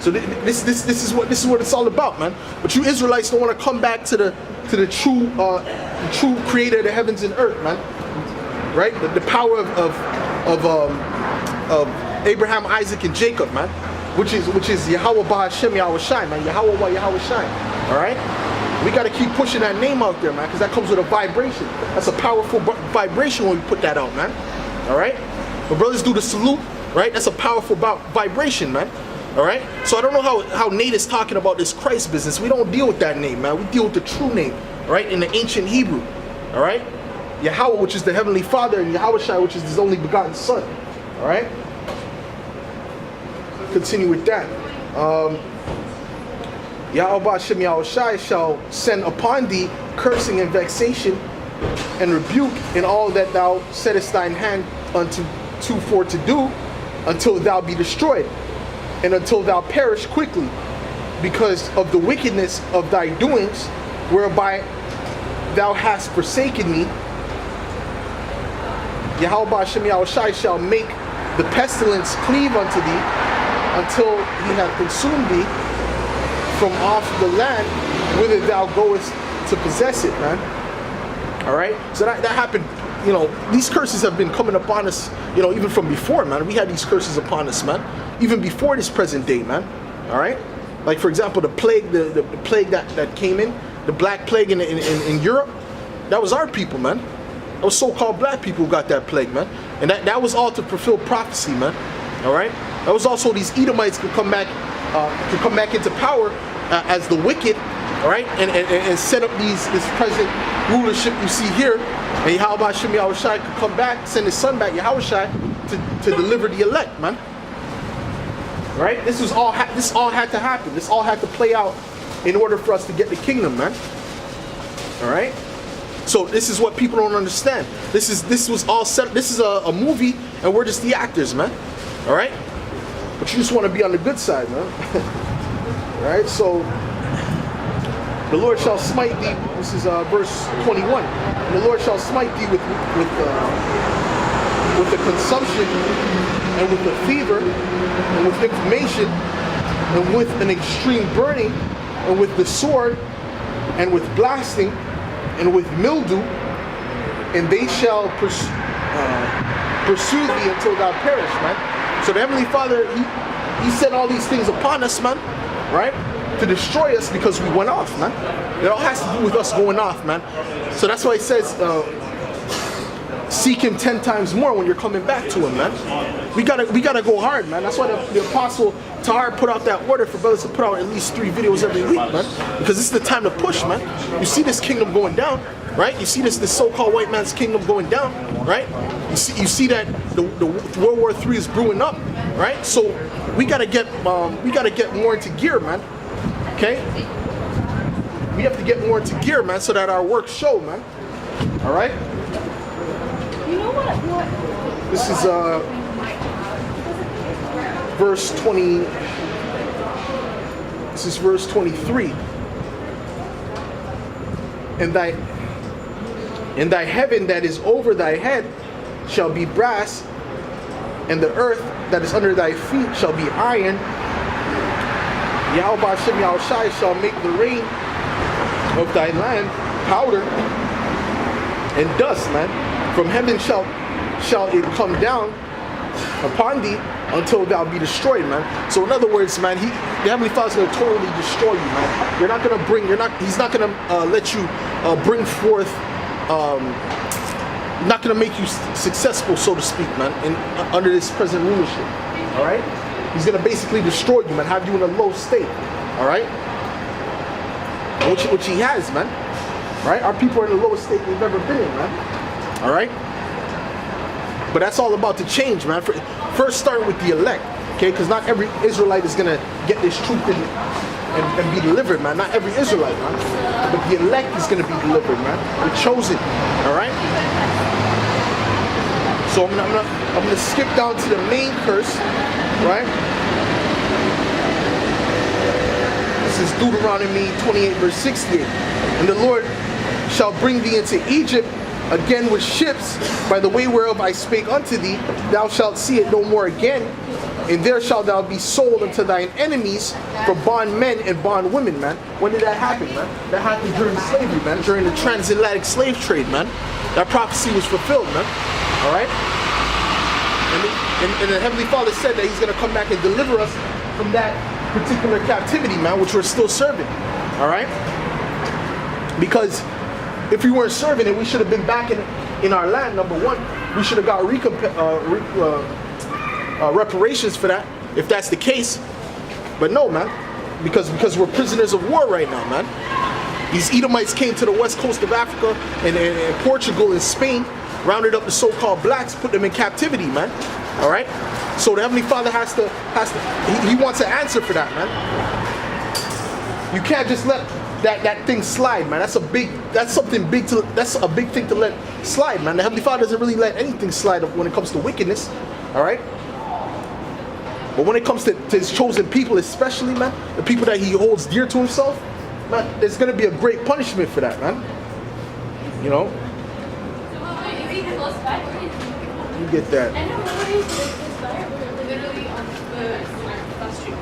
So this is what it's all about, man. But you Israelites don't want to come back to the true creator of the heavens and earth, man. Right? The power of Abraham, Isaac, and Jacob, man. Which is Yahweh Bahashem Yahweh Shai, man. Yahweh Wa Yahweh Shai. All right? We got to keep pushing that name out there, man, because that comes with a vibration. That's a powerful vibration when we put that out, man. All right? When brothers do the salute, right? That's a powerful vibration, man. All right? So I don't know how Nate is talking about this Christ business. We don't deal with that name, man. We deal with the true name, right? In the ancient Hebrew. All right? Yahweh, which is the Heavenly Father, and Yahweh Shai, which is his only begotten Son. All right? Continue with that. Yahweh Hashem Yahweh Shai shall send upon thee cursing and vexation and rebuke in all that thou settest thine hand for to do, until thou be destroyed, and until thou perish quickly, because of the wickedness of thy doings, whereby thou hast forsaken me. Yahweh Hashem Yahweh Shai shall make the pestilence cleave unto thee, until he hath consumed thee from off the land whither thou goest to possess it, man. All right? So that happened, you know, these curses have been coming upon us, you know, even from before, man. We had these curses upon us, man. Even before this present day, man. All right? Like, for example, the plague, the plague that came in, the black plague in Europe, that was our people, man. That was so-called black people who got that plague, man. And that was all to fulfill prophecy, man. All right? That was also these Edomites could come back into power as the wicked, all right, and set up this present rulership you see here. And Yahweh Hashem Yahweh Shai could come back, send his son back, Yahweh Shai, to deliver the elect, man. All right? This all had to happen. This all had to play out in order for us to get the kingdom, man. All right? So this is what people don't understand. This was all set. This is a movie, and we're just the actors, man. All right? But you just want to be on the good side, man. All right? So the Lord shall smite thee. This is verse 21. And the Lord shall smite thee with the consumption, and with the fever, and with inflammation, and with an extreme burning, and with the sword, and with blasting, and with mildew, and they shall pursue thee until thou perish, man. So the Heavenly Father, he sent all these things upon us, man, right? To destroy us because we went off, man. It all has to do with us going off, man. So that's why it says, seek him 10 times more when you're coming back to him, man. We gotta go hard, man. That's why the Apostle Tahar put out that order for brothers to put out at least 3 videos every week, man. Because this is the time to push, man. You see this kingdom going down, right? You see this so-called white man's kingdom going down, right? You see that the World War III is brewing up, right? So we gotta get more into gear, man. Okay? We have to get more into gear, man, so that our works show, man. All right? You know what? This is verse 20. This is verse 23. And thy heaven that is over thy head shall be brass, and the earth that is under thy feet shall be iron. Yahweh Hashem Yahweh Shai shall make the rain of thy land powder and dust, man. From heaven shall it come down upon thee until thou be destroyed, man. So in other words, man, the Heavenly Father's going to totally destroy you, man. He's not going to let you bring forth, not going to make you successful, so to speak, man, under this present rulership, all right? He's going to basically destroy you, man, have you in a low state, all right? Which he has, man, right? Our people are in the lowest state they've ever been in, man, all right? But that's all about to change, man. First, starting with the elect, okay? Because not every Israelite is going to get this truth and be delivered, man. Not every Israelite, man. But the elect is going to be delivered, man. The chosen, all right? So I'm gonna skip down to the main curse, right? This is Deuteronomy 28, verse 68. And the Lord shall bring thee into Egypt again with ships, by the way whereof I spake unto thee. Thou shalt see it no more again. And there shalt thou be sold unto thine enemies for bondmen and bondwomen, man. When did that happen, man? That happened during slavery, man. During the transatlantic slave trade, man. That prophecy was fulfilled, man. All right? And the Heavenly Father said that he's going to come back and deliver us from that particular captivity, man, which we're still serving. All right? Because if we weren't serving it, we should have been back in our land, number one. We should have got reparations for that, if that's the case. But no, man, because we're prisoners of war right now, man. These Edomites came to the west coast of Africa and Portugal and Spain, rounded up the so-called blacks, put them in captivity, man. All right. So the Heavenly Father he wants an answer for that, man. You can't just let that thing slide, man. That's a big thing to let slide, man. The Heavenly Father doesn't really let anything slide when it comes to wickedness. All right. But when it comes to his chosen people, especially, man, the people that he holds dear to himself, man, there's going to be a great punishment for that, man. You know? You get that. I know, what is this fire? We're literally on the bus street.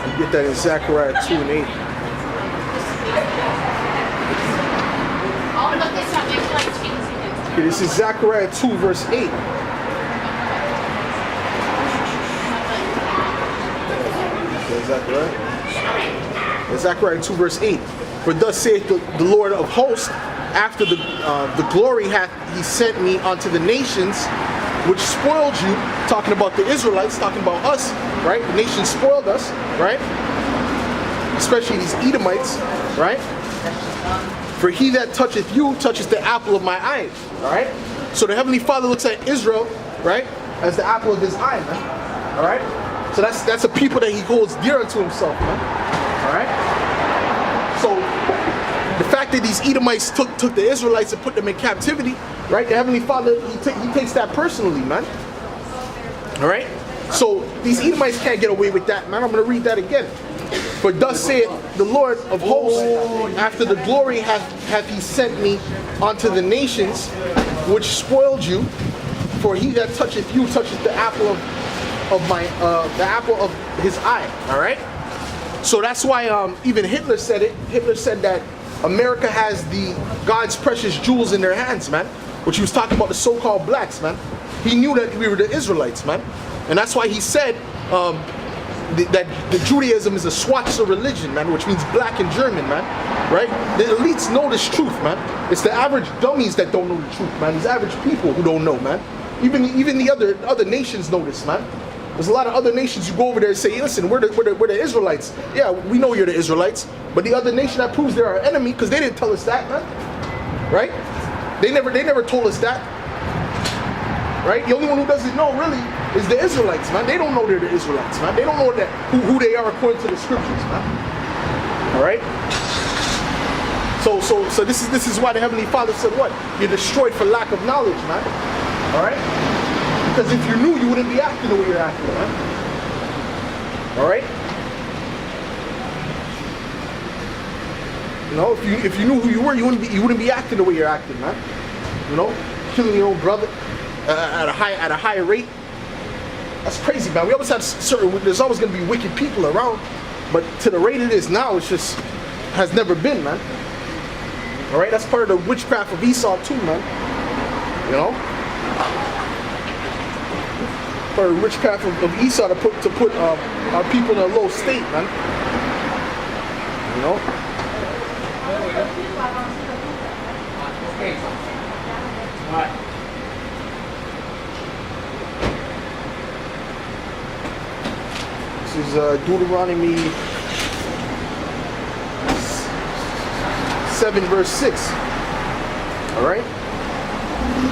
You get that in Zechariah 2 and 8. Okay, this is Zechariah 2 verse 8. Okay, Zechariah 2 verse 8. For thus saith the Lord of hosts, after the glory hath he sent me unto the nations, which spoiled you, talking about the Israelites, talking about us, right? The nations spoiled us, right? Especially these Edomites, right? For he that toucheth you toucheth the apple of my eye. All right. So the Heavenly Father looks at Israel, right, as the apple of his eye, man. All right. So that's a people that he holds dear unto himself, man. All right. So the fact that these Edomites took the Israelites and put them in captivity, right? The Heavenly Father he takes that personally, man. All right. So these Edomites can't get away with that, man. I'm gonna read that again. For thus saith the Lord of hosts, after the glory hath he sent me unto the nations, which spoiled you. For he that toucheth you toucheth the apple of his eye. All right. So that's why even Hitler said it. Hitler said that America has God's precious jewels in their hands, man. Which he was talking about the so-called blacks, man. He knew that we were the Israelites, man, and that's why he said. That the Judaism is a Schwarzer religion, man, which means black in German, man, right? The elites know this truth, man. It's the average dummies that don't know the truth, man. These average people who don't know, man. Even the other nations know this, man. There's a lot of other nations you go over there and say, hey, listen, we're the Israelites. Yeah, we know you're the Israelites, but the other nation that proves they're our enemy because they didn't tell us that, man. Right? They never told us that. Right? The only one who doesn't know really is the Israelites, man. They don't know they're the Israelites, man. They don't know that who they are according to the scriptures, man. All right. So this is why the Heavenly Father said what? You're destroyed for lack of knowledge, man. All right. Because if you knew, you wouldn't be acting the way you're acting, man. All right. You know, if you knew who you were, you wouldn't be acting the way you're acting, man. You know, killing your own brother. At a higher rate. That's crazy, man. We always have there's always going to be wicked people around, but to the rate it is now, it's just has never been, man. All right, that's part of the witchcraft of Esau too, man. You know, part of the witchcraft of Esau to put our people in a low state, man. You know. Okay. All right. This is Deuteronomy 7 verse 6. Alright?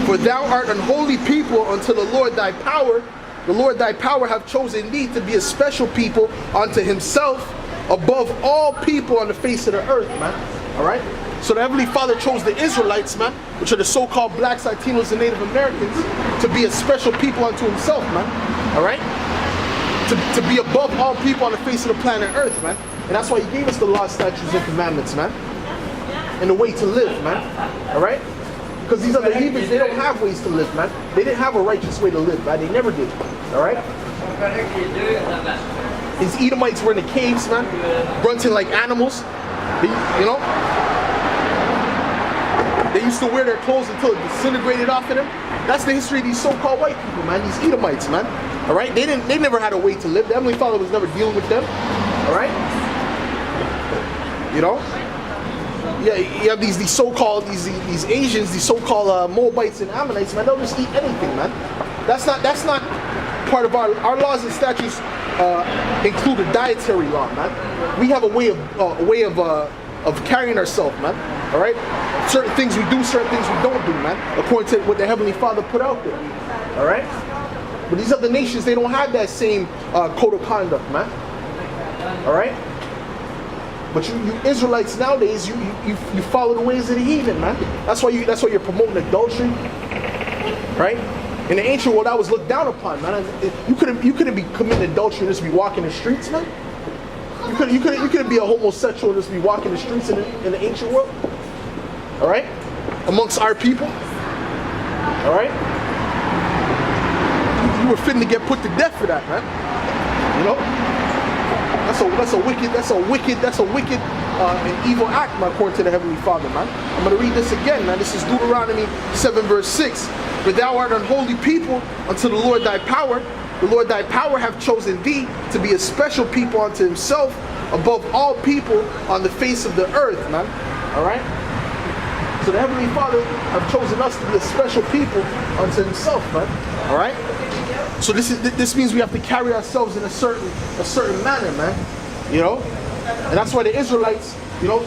For thou art an holy people unto the Lord thy power. The Lord thy power hath chosen thee to be a special people unto himself above all people on the face of the earth, man. Alright? So the Heavenly Father chose the Israelites, man, which are the so-called blacks, Latinos, and Native Americans, to be a special people unto himself, man. Alright? To be above all people on the face of the planet Earth, man. And that's why he gave us the law, statutes, and commandments, man. and the way to live, man. All right? Because these other heathens, they don't have ways to live, man. They didn't have a righteous way to live, man. They never did. All right? These Edomites were in the caves, man, grunting like animals. You know? They used to wear their clothes until it disintegrated off of them. That's the history of these so-called white people, man. These Edomites, man. All right? They never had a way to live. The Heavenly Father was never dealing with them. All right? You know? Yeah, you have these so-called these Asians, these so-called Moabites and Ammonites, man. They'll just eat anything, man. That's not part of our laws and statutes. Include a dietary law, man. We have a way of carrying ourselves, man. All right. Certain things we do, certain things we don't do, man. According to what the Heavenly Father put out there. All right. But these other nations, they don't have that same code of conduct, man. All right. But you Israelites nowadays, you follow the ways of the heathen, man. That's why you're promoting adultery, right? In the ancient world, that was looked down upon, man. You couldn't be committing adultery and just be walking the streets, man. You couldn't be a homosexual and just be walking the streets in the ancient world. All right, amongst our people. All right, you were fitting to get put to death for that, man. You know, that's a wicked and evil act, man, according to the Heavenly Father, man. I'm gonna read this again, man. This is Deuteronomy 7 verse 6. For thou art an holy people unto the Lord thy power. The Lord thy power hath chosen thee to be a special people unto himself above all people on the face of the earth, man. All right. So the Heavenly Father have chosen us to be a special people unto himself, man. All right. So this means we have to carry ourselves in a certain manner, man. You know, and that's why the Israelites, you know,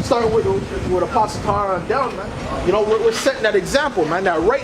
starting with Apostle Tahar on down, man. You know, we're setting that example, man. That right